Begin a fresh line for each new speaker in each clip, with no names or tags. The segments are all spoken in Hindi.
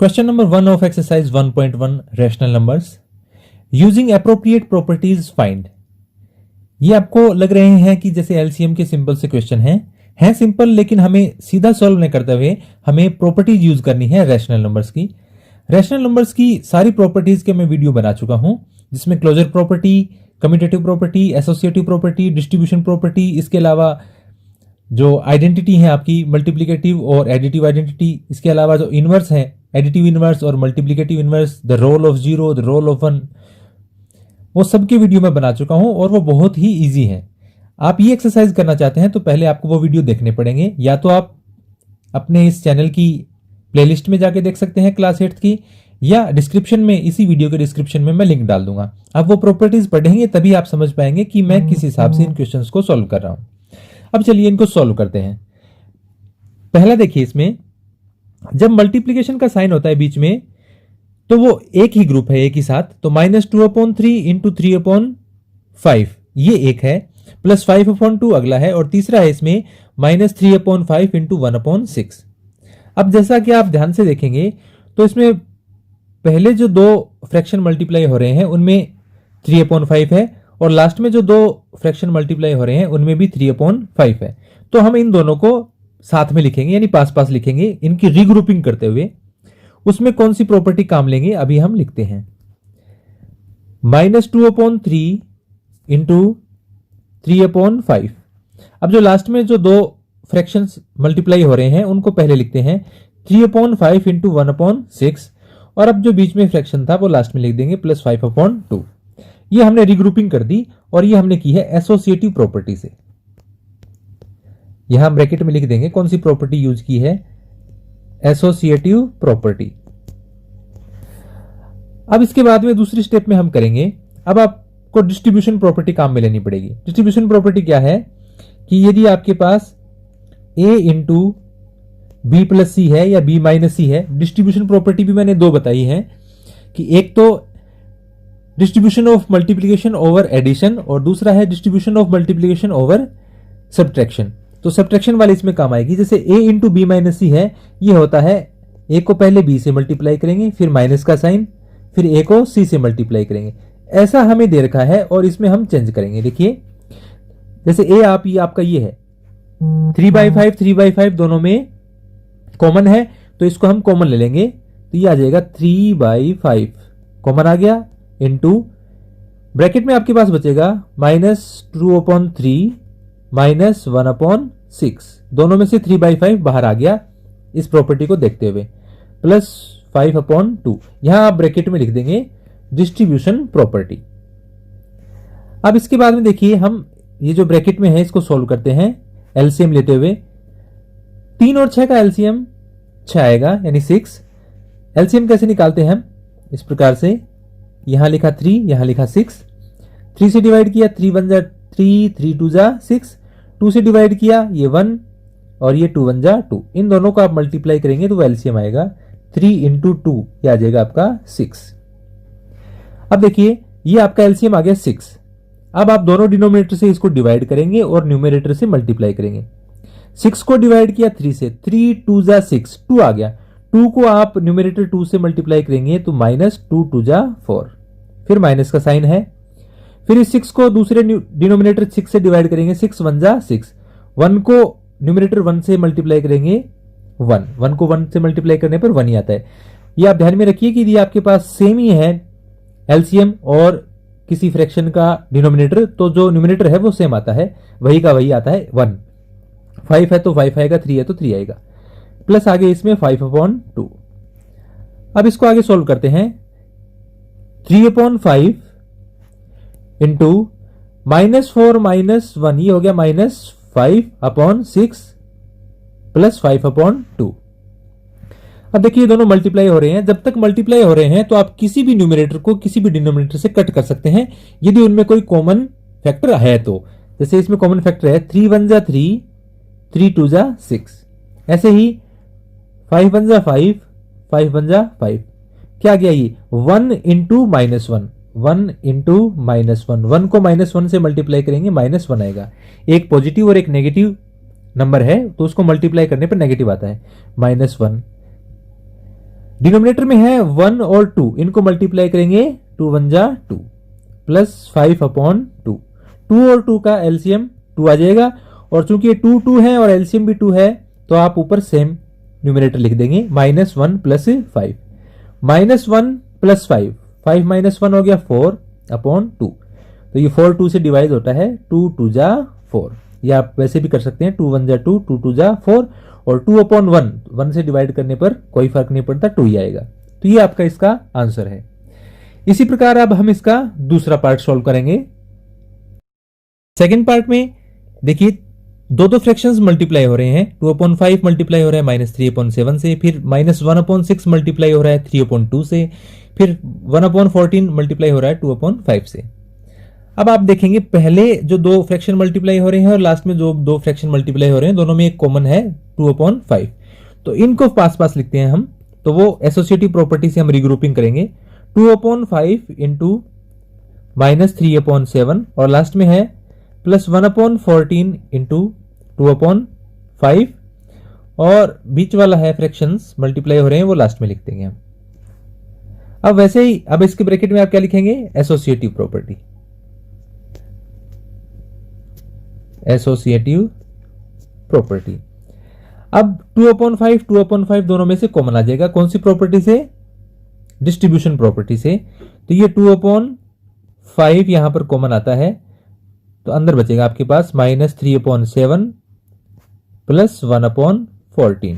Question number 1 of exercise 1.1 rational numbers. Using appropriate properties find. ये आपको लग रहे हैं कि जैसे एलसीएम के सिंपल से क्वेश्चन हैं सिंपल, लेकिन हमें सीधा सॉल्व नहीं करते हुए हमें प्रॉपर्टीज यूज करनी है रैशनल नंबर्स की। रैशनल नंबर्स की सारी प्रॉपर्टीज के मैं वीडियो बना चुका हूं, जिसमें closure property, commutative property, associative property, distribution property, इसके अलावा जो आइडेंटिटी है आपकी मल्टीप्लिकेटिव और एडिटिव आइडेंटिटी, इसके अलावा जो इनवर्स है एडिटिव इनवर्स और multiplicative inverse, the role of zero, the role of one, वो सबके वीडियो मैं बना चुका हूं और वो बहुत ही इजी है। आप ये एक्सरसाइज करना चाहते हैं तो पहले आपको वो वीडियो देखने पड़ेंगे, या तो आप अपने इस चैनल की प्लेलिस्ट में जाके देख सकते हैं क्लास 8 की, या डिस्क्रिप्शन में, इसी वीडियो के डिस्क्रिप्शन में मैं लिंक डाल दूंगा। आप वो प्रॉपर्टीज पढ़ेंगे तभी आप समझ पाएंगे कि मैं किस हिसाब से इन क्वेश्चंस को सॉल्व कर रहा हूं। अब चलिए इनको सॉल्व करते हैं। पहला देखिए, इसमें जब मल्टीप्लीकेशन का साइन होता है बीच में तो वो एक ही ग्रुप है एक ही साथ, तो -2/3 इंटू 3/5 ये एक है, प्लस 5/2 अगला है, और तीसरा है इसमें -3/5 इंटू 1/6। अब जैसा कि आप ध्यान से देखेंगे तो इसमें पहले जो दो फ्रैक्शन मल्टीप्लाई हो रहे हैं उनमें 3/5 है, और लास्ट में जो दो फ्रैक्शन मल्टीप्लाई हो रहे हैं उनमें भी 3/5 है। तो हम इन दोनों को साथ में लिखेंगे, यानी पास पास लिखेंगे, इनकी रीग्रुपिंग करते हुए। उसमें कौन सी प्रॉपर्टी काम लेंगे अभी हम लिखते हैं। -2/3 इंटू 3/5। अब जो लास्ट में जो दो फ्रैक्शंस मल्टीप्लाई हो रहे हैं उनको पहले लिखते हैं 3/5 इंटू 1/6, और अब जो बीच में फ्रैक्शन था वो लास्ट में लिख देंगे प्लस 5/2। ये हमने रीग्रुपिंग कर दी, और ये हमने की है एसोसिएटिव प्रॉपर्टी से। यहां ब्रैकेट में लिख देंगे कौन सी प्रॉपर्टी यूज की है, एसोसिएटिव प्रॉपर्टी। अब इसके बाद में दूसरी स्टेप में हम करेंगे, अब आपको डिस्ट्रीब्यूशन प्रॉपर्टी काम में लेनी पड़ेगी। डिस्ट्रीब्यूशन प्रॉपर्टी क्या है कि यदि आपके पास a इंटू बी प्लस सी है या b माइनस सी है, डिस्ट्रीब्यूशन प्रॉपर्टी भी मैंने दो बताई है कि एक तो distribution of multiplication over addition और दूसरा है distribution of multiplication over subtraction. तो सब्ट्रैक्शन वाली इसमें काम आएगी। जैसे a into b minus c है, ये होता है a को पहले b से मल्टीप्लाई करेंगे, फिर माइनस का साइन, फिर a को c से मल्टीप्लाई करेंगे। ऐसा हमें दे रखा है और इसमें हम चेंज करेंगे। देखिए जैसे a आपका ये है 3/5, 3/5 दोनों में कॉमन है, तो इसको हम कॉमन ले लेंगे, तो ये आ जाएगा 3/5 कॉमन आ गया, इंटू ब्रैकेट में आपके पास बचेगा -2/3 -1/6, दोनों में से 3/5 बाहर आ गया इस प्रॉपर्टी को देखते हुए, प्लस 5/2। यहां आप ब्रैकेट में लिख देंगे डिस्ट्रीब्यूशन प्रॉपर्टी। अब इसके बाद में देखिए हम ये जो ब्रैकेट में है इसको सॉल्व करते हैं एलसीएम लेते हुए। 3 और 6 का एलसीएम 6 आएगा, यानी 6। एलसीएम कैसे निकालते हैं हम, इस प्रकार से, यहां लिखा 3, यहां लिखा 6, 3 से डिवाइड किया 3 1 जा 3, 3 2 जा 6, 2 से डिवाइड किया ये 1 और ये 2 1 जा 2। इन दोनों को आप मल्टीप्लाई करेंगे तो एलसीएम आएगा 3 इंटू 2, ये आ जाएगा आपका 6। अब देखिए ये आपका एलसीएम आ गया 6। अब आप दोनों डिनोमिनेटर से इसको डिवाइड करेंगे और न्यूमरेटर से मल्टीप्लाई करेंगे। 6 को डिवाइड किया 3 से, 3 2 जा 6, 2 आ गया। 2 को आप न्यूमरेटर 2 से मल्टीप्लाई करेंगे तो -2 2 जा 4, फिर माइनस का साइन है। फिर इस 6 को दूसरे डिनोमिनेटर 6 से डिवाइड करेंगे, 6 1 जा 6। 1 को न्यूमरेटर 1 से मल्टीप्लाई करेंगे 1, 1 को 1 से मल्टीप्लाई करने पर 1 ही आता है। ये आप ध्यान में रखिए कि यदि आपके पास सेम ही है एलसीएम और किसी फ्रैक्शन का डिनोमिनेटर, तो जो न्यूमरेटर है वो सेम आता है, वही का वही आता है 1। 5 है तो 5 आएगा, 3 है तो 3 आएगा, प्लस आगे इसमें 5/2। अब इसको आगे सोल्व करते हैं। 3/5 इंटू -4 -1, ये हो गया -5/6 प्लस 5/2। अब देखिए दोनों मल्टीप्लाई हो रहे हैं। जब तक मल्टीप्लाई हो रहे हैं तो आप किसी भी न्यूमरेटर को किसी भी डिनोमिनेटर से कट कर सकते हैं यदि उनमें कोई कॉमन फैक्टर है तो। जैसे इसमें कॉमन फैक्टर है 3 1 जा 3, 3 2 जा 6, ऐसे ही 5 1 जा 5, 5 1 जा 5। क्या गया ये 1 इंटू -1, 1 इंटू -1, 1 को -1 से मल्टीप्लाई करेंगे -1 आएगा। एक पॉजिटिव और एक नेगेटिव नंबर है तो उसको मल्टीप्लाई करने पर नेगेटिव आता है, -1 डिनोमिनेटर में है 1 और 2, इनको मल्टीप्लाई करेंगे 2 1 जा 2 प्लस 5 अपॉन 2। 2 और 2 का एलसीएम 2 आ जाएगा, और चूंकि ये 2 2 है और एलसीएम भी 2 है तो आप ऊपर सेम न्यूमिनेटर लिख देंगे -1 प्लस 5। -1 प्लस 5, 5 -1 हो गया 4 अपॉन 2। तो ये 4 2 से डिवाइड होता है, 2 2 जा 4। या आप वैसे भी कर सकते हैं 2 1 जा 2, 2 2 जा 4, और 2 अपॉन 1, 1 से डिवाइड करने पर कोई फर्क नहीं पड़ता, 2 ही आएगा। तो ये आपका इसका आंसर है। इसी प्रकार अब हम इसका दूसरा पार्ट सॉल्व करेंगे। सेकेंड पार्ट में देखिए दो फ्रैक्शंस मल्टीप्लाई हो रहे हैं। 2/5 मल्टीप्लाई हो रहा है -3/7 से, फिर -1/6 मल्टीप्लाई हो रहा है 3/2 से, फिर 1/14 मल्टीप्लाई हो रहा है 2/5 से। अब आप देखेंगे पहले जो दो फ्रैक्शन मल्टीप्लाई हो रहे हैं और लास्ट में जो दो फ्रैक्शन मल्टीप्लाई हो रहे हैं, दोनों में एक कॉमन है 2/5। तो इनको पास पास लिखते हैं हम, तो वो एसोसिएटिव प्रॉपर्टी से हम रिग्रुपिंग करेंगे। 2/5 इंटू -3/7, और लास्ट में है प्लस 1/14 इंटू 2/5, और बीच वाला है फ्रैक्शंस मल्टीप्लाई हो रहे हैं वो लास्ट में लिख देंगे हम। अब वैसे ही अब इसके ब्रैकेट में आप क्या लिखेंगे, एसोसिएटिव प्रॉपर्टी। Associative property. अब 2/5 दोनों में से कॉमन आ जाएगा, कौन सी प्रॉपर्टी से, डिस्ट्रीब्यूशन प्रॉपर्टी से। तो ये 2/5 यहां पर कॉमन आता है, तो अंदर बचेगा आपके पास -3/7 प्लस 1/14।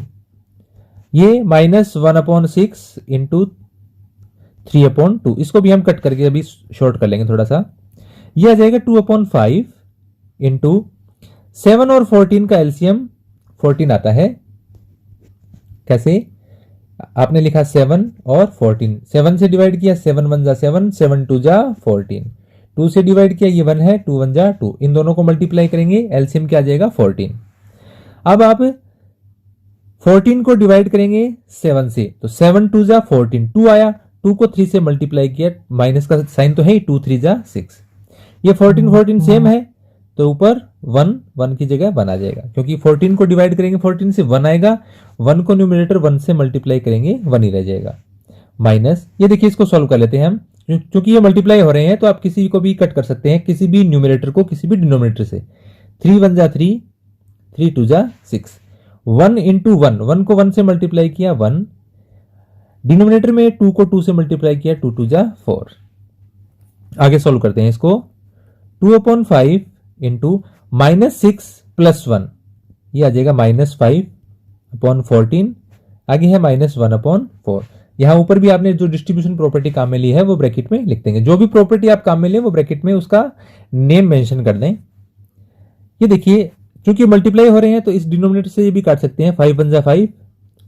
ये -1/6 इंटू 3/2, इसको भी हम कट करके अभी शॉर्ट कर लेंगे थोड़ा सा। ये आ जाएगा 2/5 इंटू 7 और 14 का एलसीएम 14 आता है। कैसे, आपने लिखा 7 और 14, 7 से डिवाइड किया 7 1 जा 7, 7 2 जा 14, 2 से डिवाइड किया ये 1 है, 2 1 जा 2, इन दोनों को मल्टीप्लाई करेंगे, एलसीएम क्या आ जाएगा 14। अब आप 14 को डिवाइड करेंगे 7 से, तो 7 2 जा 14, 2 आया, 2 को 3 से मल्टीप्लाई किया, माइनस का साइन तो है ही, 2 3 जा 6। ये 14 14 सेम है, तो ऊपर 1 1 की जगह 1 आ जाएगा, क्योंकि 14 को डिवाइड करेंगे 14 से 1 आएगा, 1 को न्यूमरेटर 1 से मल्टीप्लाई करेंगे 1 ही रह जाएगा। माइनस, ये देखिए इसको सॉल्व कर लेते हैं हम, क्योंकि ये मल्टीप्लाई हो रहे हैं तो आप किसी को भी कट कर सकते हैं, किसी भी न्यूमरेटर को किसी भी डिनोमिनेटर से। 3 1 जा 3, 3 2 जा 6, 1 इंटू 1, 1 को 1 से मल्टीप्लाई किया 1, डिनोमिनेटर में 2 को 2 से मल्टीप्लाई किया, 2 2 जा 4। आगे सॉल्व करते हैं इसको। 2/5 इंटू -6 प्लस 1, ये आ जाएगा -5/14, आगे है -1/4। यहां ऊपर भी आपने जो डिस्ट्रीब्यूशन प्रॉपर्टी काम में ली है वो ब्रैकेट में लिख देंगे, जो भी प्रॉपर्टी आप काम में लिए वो ब्रैकेट में उसका नेम मेंशन कर दें। ये देखिए क्योंकि मल्टीप्लाई हो रहे हैं तो इस डिनोमिनेटर से ये भी काट सकते हैं, 5 1 जा 5,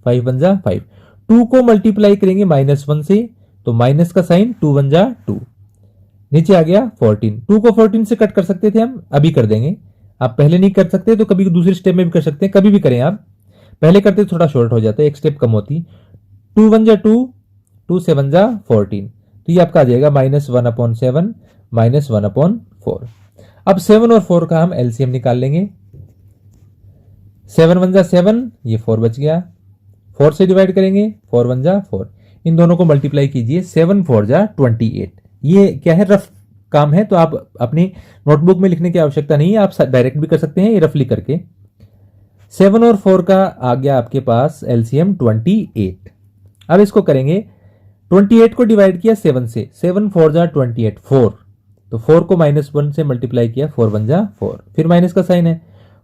5 1 जा 5, 2 को मल्टीप्लाई करेंगे -1 से, तो माइनस का साइन, 2 1 जा 2, नीचे आ गया 14, 2 को 14 से कट कर सकते थे हम, अभी कर देंगे। आप पहले नहीं कर सकते तो कभी दूसरे स्टेप में भी कर सकते हैं, कभी भी करें आप, पहले करते थोड़ा शॉर्ट हो जाता है, एक स्टेप कम होती। 2 1 जा 2, 2 7 जा 14, तो ये आपका आ जाएगा -1/7 -1/4। अब 7 और 4 का हम एलसीएम निकाल लेंगे। 7 1 जा 7, ये 4 बच गया, 4 से डिवाइड करेंगे, 4 1 जा 4, इन दोनों को मल्टीप्लाई कीजिए, 7 4 जा 28। ये क्या है, रफ काम है, तो आप अपनी नोटबुक में लिखने की आवश्यकता नहीं है, आप डायरेक्ट भी कर सकते हैं ये रफली करके। 7 और 4 का आ गया आपके पास एलसीएम 28। अब इसको करेंगे, 28 को डिवाइड किया 7 से, 7 4 जा 28, 4, तो 4 को -1 से मल्टीप्लाई किया, 4 1 जा 4, फिर माइनस का साइन है,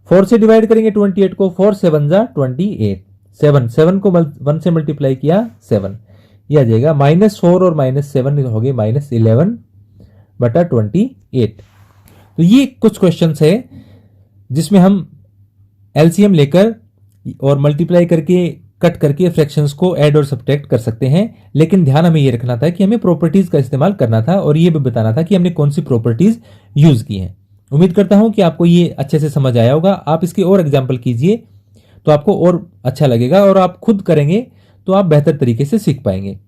4 से डिवाइड करेंगे 28 को, 4 7 जा 28, 7 7 को 1 से मल्टीप्लाई किया 7, ये आ जाएगा -4 और -7 हो गए -11/28। तो ये कुछ क्वेश्चंस है जिसमें हम एलसीएम लेकर और मल्टीप्लाई करके कट करके फ्रैक्शंस को ऐड और सब्ट्रैक्ट कर सकते हैं, लेकिन ध्यान हमें ये रखना था कि हमें प्रॉपर्टीज का इस्तेमाल करना था और ये भी बताना था कि हमने कौन सी प्रॉपर्टीज यूज की हैं। उम्मीद करता हूं कि आपको ये अच्छे से समझ आया होगा। आप इसके और एग्जाम्पल कीजिए तो आपको और अच्छा लगेगा, और आप खुद करेंगे तो आप बेहतर तरीके से सीख पाएंगे।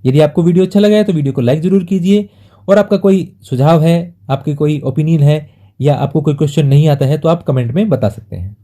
यदि आपको वीडियो अच्छा लगा है तो वीडियो को लाइक जरूर कीजिए, और आपका कोई सुझाव है, आपकी कोई ओपिनियन है, या आपको कोई क्वेश्चन नहीं आता है तो आप कमेंट में बता सकते हैं।